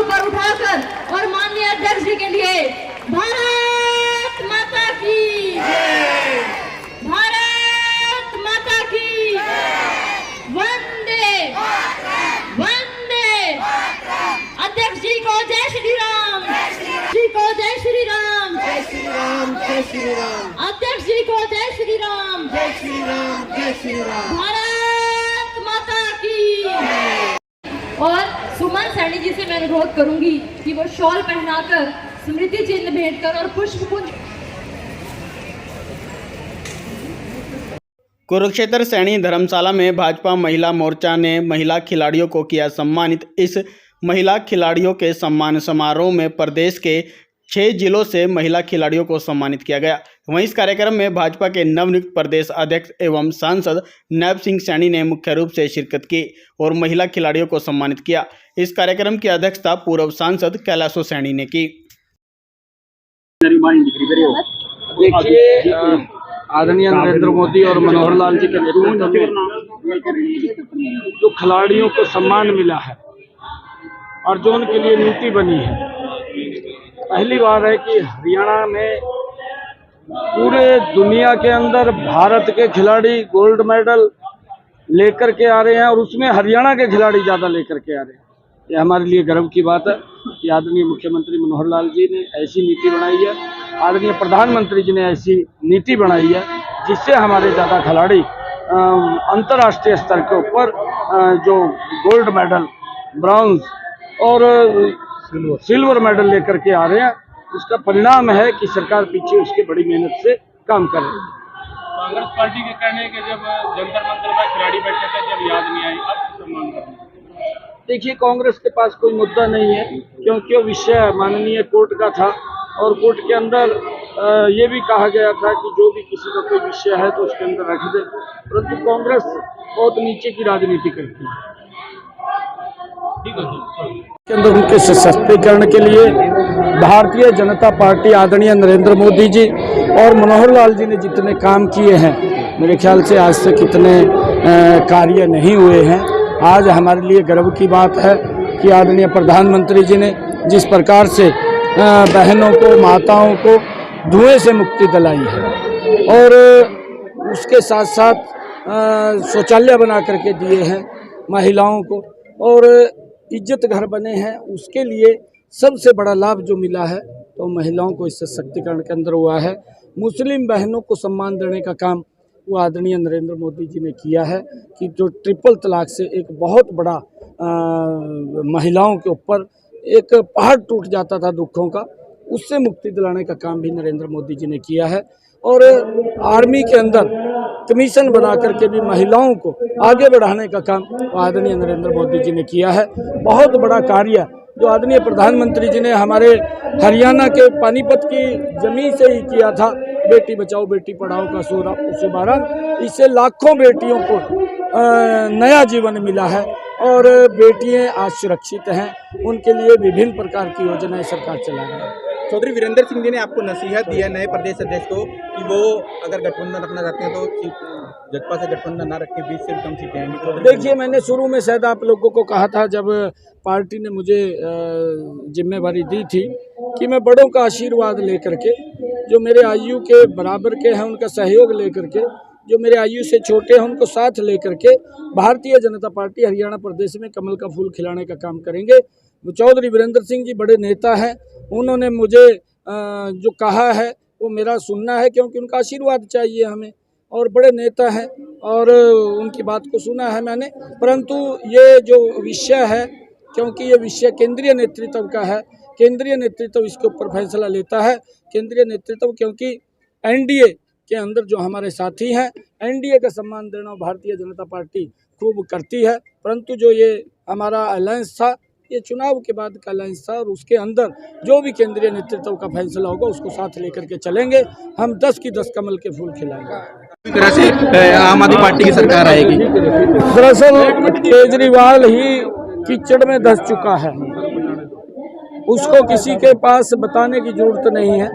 ऊपर उठाकर और माननीय अध्यक्ष जी के लिए भारत माता की, भारत माता की, वंदे वंदे। अध्यक्ष जी को जय श्री राम, जी को जय श्री राम, जय श्री राम, जय श्री राम, अध्यक्ष जी को जय श्री राम, जय श्री राम, जय श्री राम, भारत माता की। और सुमन सैनी जी से मैं अनुरोध करूंगी कि वो शॉल पहनाकर स्मृति चिन्ह भेंट कर और पुष्पगुच्छ। कुरुक्षेत्र सैनी धर्मशाला में भाजपा महिला मोर्चा ने महिला खिलाड़ियों को किया सम्मानित। इस महिला खिलाड़ियों के सम्मान समारोह में प्रदेश के 6 जिलों से महिला खिलाड़ियों को सम्मानित किया गया। वहीं इस कार्यक्रम में भाजपा के नवनियुक्त प्रदेश अध्यक्ष एवं सांसद नैब सिंह सैनी ने मुख्य रूप से शिरकत की और महिला खिलाड़ियों को सम्मानित किया। इस कार्यक्रम की अध्यक्षता पूर्व सांसद कैलाशो सैनी ने की। देखिए, आदरणीय नरेंद्र मोदी और मनोहर लाल जी के नेतृत्व में जो खिलाड़ियों को सम्मान मिला है और जो उनके लिए नीति बनी है, पहली बार है कि हरियाणा में पूरे दुनिया के अंदर भारत के खिलाड़ी गोल्ड मेडल लेकर के आ रहे हैं और उसमें हरियाणा के खिलाड़ी ज़्यादा लेकर के आ रहे हैं। ये हमारे लिए गर्व की बात है कि आदरणीय मुख्यमंत्री मनोहर लाल जी ने ऐसी नीति बनाई है, आदरणीय प्रधानमंत्री जी ने ऐसी नीति बनाई है जिससे हमारे ज़्यादा खिलाड़ी अंतर्राष्ट्रीय स्तर के ऊपर जो गोल्ड मेडल, ब्रॉन्ज और सिल्वर मेडल लेकर के आ रहे हैं। उसका परिणाम है कि सरकार पीछे उसके बड़ी मेहनत से काम कर रही है। कांग्रेस पार्टी के कहने के जब जंतर मंतर पर खिलाड़ी बैठे थे जब याद नहीं आई, अब सम्मान करना। देखिए, कांग्रेस के पास कोई मुद्दा नहीं है क्योंकि वो विषय माननीय कोर्ट का था और कोर्ट के अंदर ये भी कहा गया था कि जो भी किसी का कोई विषय है तो उसके अंदर रख दे, परंतु कांग्रेस बहुत नीचे की राजनीति करती है। के अंदर उनके सशक्तिकरण के लिए भारतीय जनता पार्टी आदरणीय नरेंद्र मोदी जी और मनोहर लाल जी ने जितने काम किए हैं, मेरे ख्याल से आज से कितने कार्य नहीं हुए हैं। आज हमारे लिए गर्व की बात है कि आदरणीय प्रधानमंत्री जी ने जिस प्रकार से बहनों को, माताओं को धुएं से मुक्ति दिलाई है और उसके साथ साथ शौचालय बना करके दिए हैं महिलाओं को और इज्जत घर बने हैं, उसके लिए सबसे बड़ा लाभ जो मिला है तो महिलाओं को इस सशक्तिकरण के अंदर हुआ है। मुस्लिम बहनों को सम्मान देने का काम वो आदरणीय नरेंद्र मोदी जी ने किया है कि जो ट्रिपल तलाक से एक बहुत बड़ा महिलाओं के ऊपर एक पहाड़ टूट जाता था दुखों का, उससे मुक्ति दिलाने का काम भी नरेंद्र मोदी जी ने किया है। और आर्मी के अंदर कमीशन बना करके भी महिलाओं को आगे बढ़ाने का काम आदरणीय नरेंद्र मोदी जी ने किया है। बहुत बड़ा कार्य जो आदरणीय प्रधानमंत्री जी ने हमारे हरियाणा के पानीपत की जमीन से ही किया था, बेटी बचाओ बेटी पढ़ाओ का शुभारंभ, इससे लाखों बेटियों को नया जीवन मिला है और बेटियां आज सुरक्षित हैं। उनके लिए विभिन्न प्रकार की योजनाएं सरकार चला रही है। चौधरी वीरेंद्र सिंह जी ने आपको नसीहत दी है नए प्रदेश अध्यक्ष को कि वो अगर गठबंधन रखना चाहते हैं तो जगपा से गठबंधन ना रखें, 20 से भी कम सीटें आएंगी। देखिए, मैंने शुरू में शायद आप लोगों को कहा था जब पार्टी ने मुझे जिम्मेवारी दी थी कि मैं बड़ों का आशीर्वाद लेकर के, जो मेरे आयु के बराबर के हैं उनका सहयोग लेकर के, जो मेरे आयु से छोटे हैं उनको साथ लेकर के भारतीय जनता पार्टी हरियाणा प्रदेश में कमल का फूल खिलाने का काम करेंगे। चौधरी वीरेंद्र सिंह जी बड़े नेता हैं, उन्होंने मुझे जो कहा है वो मेरा सुनना है क्योंकि उनका आशीर्वाद चाहिए हमें, और बड़े नेता हैं और उनकी बात को सुना है मैंने। परंतु ये जो विषय है, क्योंकि ये विषय केंद्रीय नेतृत्व का है, केंद्रीय नेतृत्व इसके ऊपर फैसला लेता है। केंद्रीय नेतृत्व, क्योंकि एनडीए के अंदर जो हमारे साथी हैं, एनडीए का सम्मान देना भारतीय जनता पार्टी खूब करती है। परंतु जो ये हमारा अलायंस था, ये चुनाव के बाद का अलायंस था और उसके अंदर जो भी केंद्रीय नेतृत्व का फैसला होगा उसको साथ लेकर के चलेंगे। हम 10 की 10 कमल के फूल खिलाएंगे। इस तरह से आम आदमी पार्टी की सरकार आएगी। दरअसल केजरीवाल ही कीचड़ में धंस चुका है, उसको किसी के पास बताने की जरूरत नहीं है।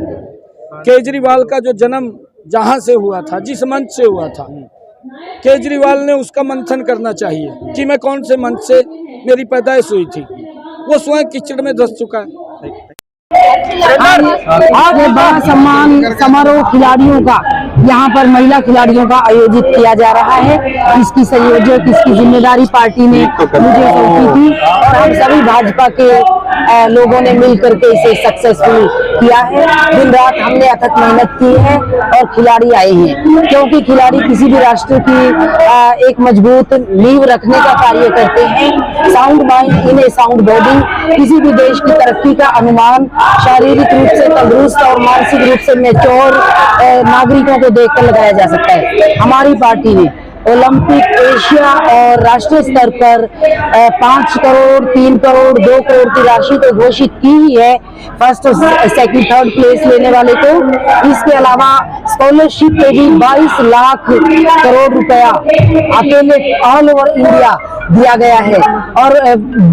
केजरीवाल का जो जन्म जहां से हुआ था, जिस मंच से हुआ था, केजरीवाल ने उसका मंथन करना चाहिए कि मैं कौन से मंच से मेरी पैदाइश हुई थी। वो स्वयं कीचड़ में धंस चुका है। आज बड़ा सम्मान समारोह खिलाड़ियों का यहाँ पर महिला खिलाड़ियों का आयोजित किया जा रहा है। इसकी संयोजक, इसकी जिम्मेदारी पार्टी ने मुझे सौंपी थी और हम सभी भाजपा के लोगों ने मिल करके इसे सक्सेसफुल किया है। दिन रात हमने अथक मेहनत की है और खिलाड़ी आए हैं, क्योंकि खिलाड़ी किसी भी राष्ट्र की एक मजबूत नींव रखने का कार्य करते हैं। Sound mind in A sound body, किसी भी देश की तरक्की का अनुमान शारीरिक रूप से तंदुरुस्त और मानसिक रूप से मैच्योर नागरिकों को देखकर लगाया जा सकता है। हमारी पार्टी ने ओलंपिक, एशिया और राष्ट्रीय स्तर पर 5 करोड़, 3 करोड़, 2 करोड़ की राशि तो घोषित की ही है फर्स्ट, सेकंड, थर्ड प्लेस लेने वाले को। इसके अलावा स्कॉलरशिप पे भी 22 लाख करोड़ रुपया अकेले ऑल ओवर इंडिया दिया गया है और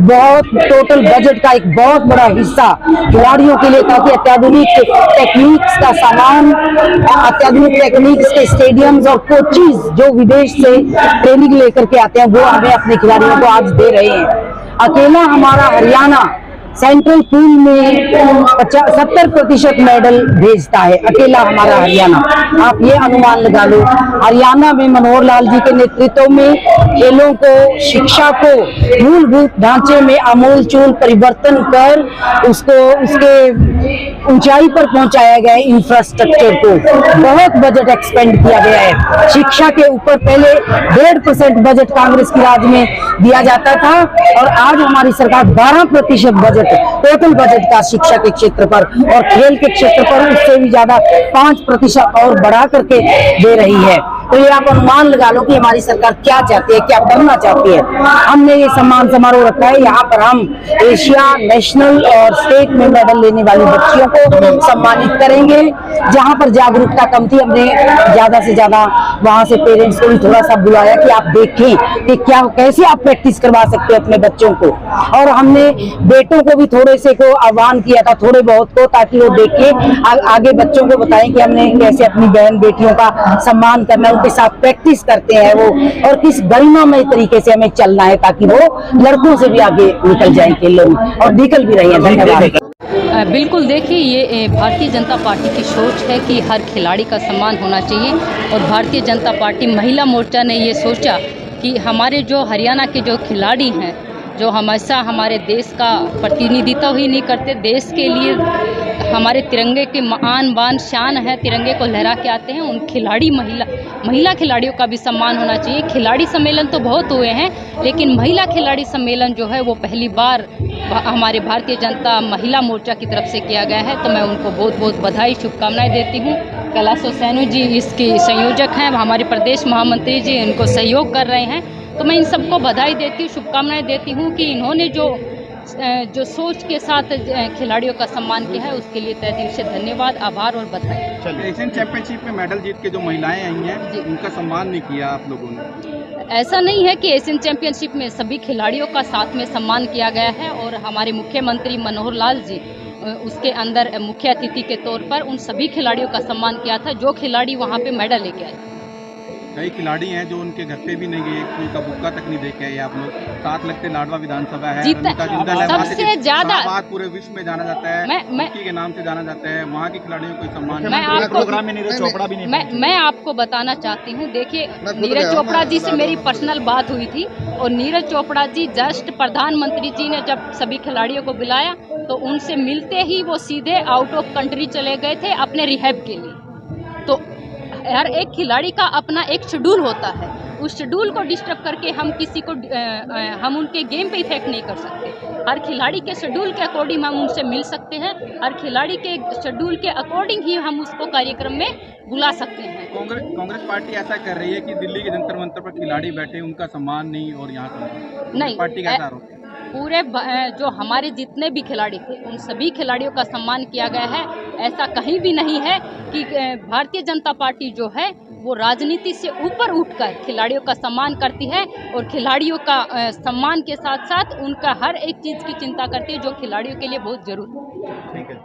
बहुत टोटल बजट का एक बहुत बड़ा हिस्सा खिलाड़ियों के लिए, ताकि अत्याधुनिक टेक्निक्स का सामान, अत्याधुनिक टेक्निक्स के स्टेडियम्स और कोचिज जो विदेश से ट्रेनिंग लेकर के आते हैं वो हमें अपने खिलाड़ियों को आज दे रहे हैं। अकेला हमारा हरियाणा सेंट्रल पूल में 70% मेडल भेजता है, अकेला हमारा हरियाणा। आप ये अनुमान लगा लो, हरियाणा में मनोहर लाल जी के नेतृत्व में खेलों को, शिक्षा को मूलभूत ढांचे में आमूलचूल परिवर्तन कर उसको उसके ऊंचाई पर पहुंचाया गया है। इंफ्रास्ट्रक्चर को बहुत बजट एक्सपेंड किया गया है। शिक्षा के ऊपर पहले 1.5% बजट कांग्रेस की राज में दिया जाता था और आज हमारी सरकार 12% बजट, टोटल बजट का शिक्षा के क्षेत्र पर और खेल के क्षेत्र पर उससे भी ज्यादा 5% और बढ़ा करके दे रही है। तो ये आप अनुमान लगा लो कि हमारी सरकार क्या चाहती है, क्या करना चाहती है। हमने ये सम्मान समारोह रखा है, यहाँ पर हम एशिया, नेशनल और स्टेट में मेडल लेने वाली बच्चियों को सम्मानित करेंगे। जहाँ पर जागरूकता कम थी, हमने ज्यादा से ज्यादा वहाँ से पेरेंट्स को भी थोड़ा सा बुलाया कि आप देखें कि क्या, कैसे आप प्रैक्टिस करवा सकते हो अपने बच्चों को। और हमने बेटों को भी थोड़े से को आह्वान किया था, थोड़े बहुत को, ताकि वो देखें, आगे बच्चों को बताएं कि हमने कैसे अपनी बहन बेटियों का सम्मान करना, उनके साथ प्रैक्टिस करते हैं वो, और किस गरिमामय तरीके से हमें चलना है ताकि वो लड़कों से भी आगे निकल जाए खेलों में, और निकल भी रही है। धन्यवाद। बिल्कुल, देखिए ये भारतीय जनता पार्टी की सोच है कि हर खिलाड़ी का सम्मान होना चाहिए और भारतीय जनता पार्टी महिला मोर्चा ने ये सोचा कि हमारे जो हरियाणा के जो खिलाड़ी हैं, जो हमेशा हमारे देश का प्रतिनिधित्व ही नहीं करते, देश के लिए हमारे तिरंगे के आन बान शान है, तिरंगे को लहरा के आते हैं, उन खिलाड़ी महिला खिलाड़ियों का भी सम्मान होना चाहिए। खिलाड़ी सम्मेलन तो बहुत हुए हैं, लेकिन महिला खिलाड़ी सम्मेलन जो है वो पहली बार हमारे भारतीय जनता महिला मोर्चा की तरफ से किया गया है। तो मैं उनको बहुत बहुत बधाई, शुभकामनाएं देती हूँ। कैलाशो सैनू जी इसके संयोजक हैं, हमारे प्रदेश महामंत्री जी इनको सहयोग कर रहे हैं। तो मैं इन सबको बधाई देती हूँ, शुभकामनाएं देती हूँ कि इन्होंने जो सोच के साथ खिलाड़ियों का सम्मान किया है उसके लिए तहे दिल से धन्यवाद, आभार और बधाई। एशियन चैंपियनशिप में मेडल जीत के जो महिलाएं आई हैं उनका सम्मान नहीं किया आप लोगों ने? ऐसा नहीं है कि एशियन चैंपियनशिप में सभी खिलाड़ियों का साथ में सम्मान किया गया है और हमारे मुख्यमंत्री मनोहर लाल जी उसके अंदर मुख्य अतिथि के तौर पर उन सभी खिलाड़ियों का सम्मान किया था जो खिलाड़ी वहाँ पे मेडल लेके आए। कई खिलाड़ी हैं जो उनके घर पे भी नहीं गए, उनका बुक्का तक नहीं देखे आए। आप लोग साथ लगते लाडवा विधानसभा है, सबसे ज्यादा बात पूरे विश्व में जाना जाता है, हॉकी के नाम से जाना जाता है, वहाँ के खिलाड़ियों को सम्मान। मैं आपको बताना चाहती हूँ, देखिए नीरज चोपड़ा जी से मेरी पर्सनल बात हुई थी और नीरज चोपड़ा जी जस्ट प्रधानमंत्री जी ने जब सभी खिलाड़ियों को बुलाया तो उनसे मिलते ही वो सीधे आउट ऑफ कंट्री चले गए थे अपने रिहैब के लिए। तो हर एक खिलाड़ी का अपना एक शेड्यूल होता है, उस शेड्यूल को डिस्टर्ब करके हम किसी को हम उनके गेम पे इफेक्ट नहीं कर सकते। हर खिलाड़ी के शेड्यूल के अकॉर्डिंग हम उनसे मिल सकते हैं, हर खिलाड़ी के शेड्यूल के अकॉर्डिंग ही हम उसको कार्यक्रम में बुला सकते हैं। कांग्रेस पार्टी ऐसा कर रही है कि दिल्ली के जंतर मंतर पर खिलाड़ी बैठे, उनका सम्मान नहीं और यहाँ नहीं, पार्टी का ऐसा आरोप है। पूरे जो हमारे जितने भी खिलाड़ी थे उन सभी खिलाड़ियों का सम्मान किया गया है। ऐसा कहीं भी नहीं है कि भारतीय जनता पार्टी जो है वो राजनीति से ऊपर उठकर खिलाड़ियों का सम्मान करती है और खिलाड़ियों का सम्मान के साथ साथ उनका हर एक चीज़ की चिंता करती है जो खिलाड़ियों के लिए बहुत जरूरी है। ठीक है।